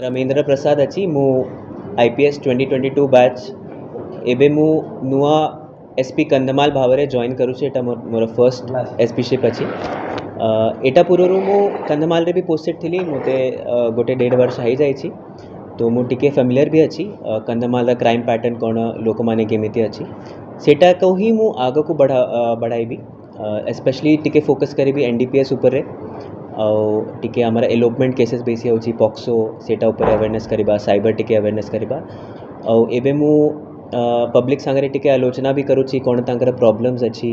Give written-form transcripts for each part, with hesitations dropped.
रमेंद्र प्रसाद अच्छी मु IPS 2022 batch एबे मु नुआ SP कंधमाल भावरे जॉइन करूँ एटा मोर फर्स्ट SP शिप अच्छी एटा पूर्व मु कंधमाल रे भी पोस्टेड थी मते गोटे 1.5 वर्ष हो जाइए तो मु टिके फेमिलियर भी अच्छी कंधमाल क्राइम पैटर्न कौन लोक माने केमिति अच्छी सेटा को ही मु आग को बढ़ाइबी स्पेशली टिके फोकस करी NDPS उपर रे टिके आमर एलोपमेंट केसेस बेसी होची पॉक्सो सेटा ऊपर अवेयरनेस करिबा साइबर टिके अवेयरनेस करिबा एबे मु पब्लिक सांगरे टिके आलोचना भी करूची कोन तांकर प्रॉब्लम्स अछि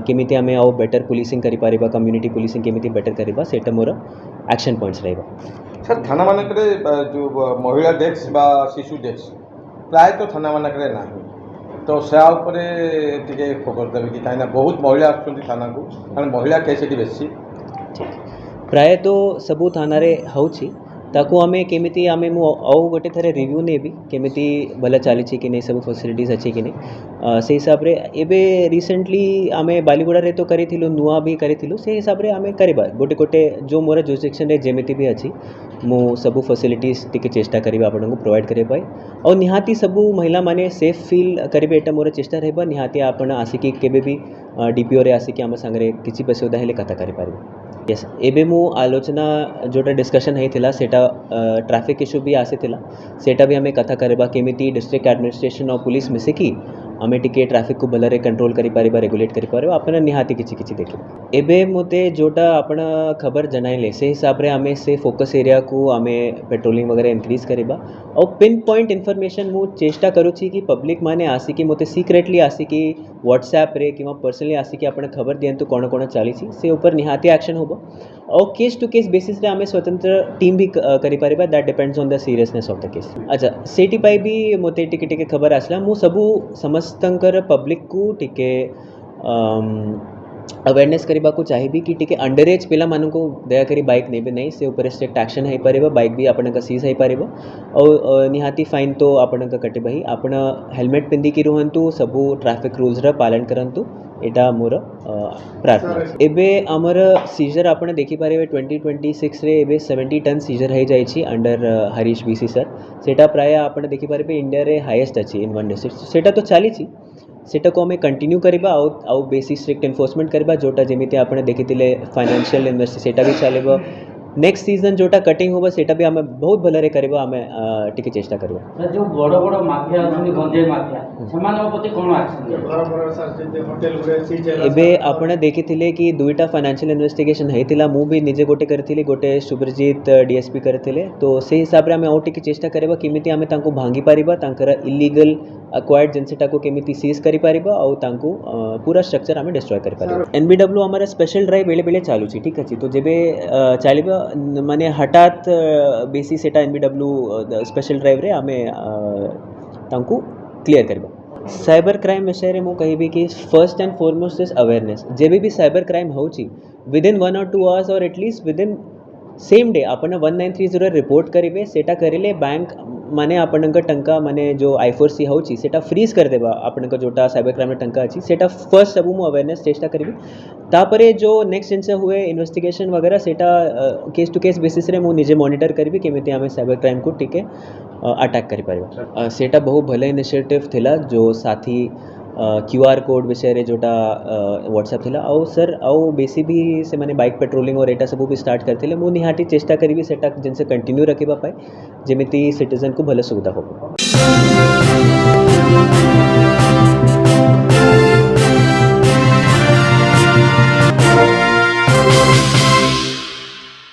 केमिति आमे आउ बेटर पुलिसिंग करि पारिबा कम्युनिटी पुलिसिंग केमिति बेटर करिबा सेटा मोर एक्शन पॉइंट्स रहइबा। सर थाना मानकरे जो महिला डेस्क बा शिशु डेस्क प्राय तो थाना मानकरे नाही तो से ऊपर टिके फोकस देबे कि काइना बहुत महिला आछुंती थाना को कारण महिला केस एटी बेसी प्राय तो सबू थाना रे होची ताकू आमे केमिति आमे मु आउ गोटे थरे रिव्यू नेबी केमिति भला चली कि नहीं सब फैसिलिटीज अच्छी कि नहीं से हिसाब रे एबे रिसेंटली आमे बालीगुड़ा रे तो करिथिलु नुआ भी करिथिलु से हिसाब रे आमे करबा गोटे गोटे जो मोर जुरिसडिक्शन रे जेमिति भी अच्छी मु सबू फैसिलिटीज टिके चेष्टा करिबा आपन को प्रोवाइड करे पाए और निहाती सबू महिला माने सेफ फील करिबे एटा मोर चेष्टा रहबा निहाती आपन आसिकी केबे भी DPO रे आसिकी आम संगरे किछि असुविधा हेले कथा करि पारिबे। यस एबे मु आलोचना जोटा डिस्कशन होता सेटा ट्रैफिक इश्यू भी आसीथिला सेटा भी आमे कथा करबा केमिति डिस्ट्रिक्ट एडमिनिस्ट्रेशन और पुलिस मिसिकी आमे टिके ट्रैफिक को भलरे कंट्रोल करि पारिबा रेगुलेट करि पारिबा आपन निहाती किछि देखि एबे मोते जोटा आपण खबर जनाइले से हिसाब रे आमे से फोकस एरिया को आमे पेट्रोलिंग वगैरह इंक्रीज करिबा और पिन पॉइंट इन्फॉर्मेशन मु चेष्टा करूची कि पब्लिक माने आसिकी मोते सीक्रेटली आसिकी व्हाट्सएप रे किंवा पर्सनली आसिकी आपण खबर दियंतु कोन कोन चलीची से ऊपर निहाती एक्शन होबो और केस टू केस बेसिस रे आमे स्वतंत्र टीम भी करि Paribas that depends on the seriousness of the case. अच्छा सेटी पाई भी मोते टिके टिके खबर आसला मु सबू समस्तंकर पब्लिक को टिके अवेयरनेस करबा को चाहिए कि टिके अंडर एज पिला मानन को दया करी बाइक नेबे नहीं से ऊपर स्ट्रिक्ट एक्शन है पारिबा बाइक भी आपन का सीज है पारिबा और निहाती फाइन तो आपन का कटे बही आपन हेलमेट पिंदी की रुहंतु सबू ट्रैफिक रूल्स रा पालन करंतु एटा मोर प्रार्थना। एबे हमर सीजर आपन देखि पारिबे 2026 रे एबे 70 टन सीजर है जाइछि अंडर हरीश BC सर सेटा प्राय आपन देखि पारिबे इंडिया रे हाईएस्ट अछि इन वन डिस्ट्रिक्ट सेटा तो चलीछि सेटा को हमें कंटिन्यू करबा आउ बेसी स्ट्रिक्ट एनफोर्समेंट करबा जोटा जेमिति आपने देखिथिले फाइनेंशियल इन्वेस्ट सेटा भी चलेबा नेक्स्ट सीजन जोटा कटिंग होबा सेटा भी हमें बहुत भलरे करबा हमें टिके चेष्टा करबा जो बड़ बड़ माफिया अछन गंजे माफिया समान प्रति कोन एक्शन होटल गुरे एबे आपने देखिथिले कि दुईटा फाइनेंशियल इन्वेस्टिगेशन हेतिला मु भी निजे गोटे करथिले गोटे सुब्रजीत DSP करथिले तो से हिसाब रे हमें और टिके चेष्टा करबा केमिति हमें तांको भांगी पारिबा तांकर इलीगल अक्वायर्ड जिनसेटा को केमिति सीज करि पारिबा और तांको पूरा स्ट्रक्चर हमें डिस्ट्रॉय करि पारिबा। NBW हमारा स्पेशल ड्राइव बेले बेले चालू छी ठीक अछि तो जेबे चलिबा माने हठात बेसी सेटा NBW स्पेशल ड्राइव रे हमें तांको क्लियर करबा। साइबर क्राइम विषय रे मु कहिबी कि first and foremost is awareness जेबे भी साइबर क्राइम होची विदिन 1 or 2 hours और एटलीस्ट विदिन सेम डे अपन 1930 रिपोर्ट करिबे सेटा करिले बैंक माने अपन टंका माने जो I4C होची सेटा फ्रीज कर देबा अपन जोटा साइबर क्राइम टंका अछि सेटा फर्स्ट सबु मु अवेयरनेस चेष्टा करिबी तापरे जो नेक्स्ट जिनसे हुए इन्वेस्टिगेशन वगैरह सेटा केस टू केस बेसिस रे मु निजे मॉनिटर करिबी केमिति हमें साइबर क्राइम को टिके अटैक करि पारिबा। सेटा बहुत भले इनिशिएटिव थिला जो साथी QR कोड विषय रे जोटा व्हाट्सएप थिला आउ सर आउ बेसी भी से माने बाइक पेट्रोलिंग और एटा सब भी स्टार्ट करथिले मु निहाटी चेष्टा करिबी सेटा जिनसे कंटिन्यू रखिबा पाए जेमिति सिटीजन को भले सुविधा हो।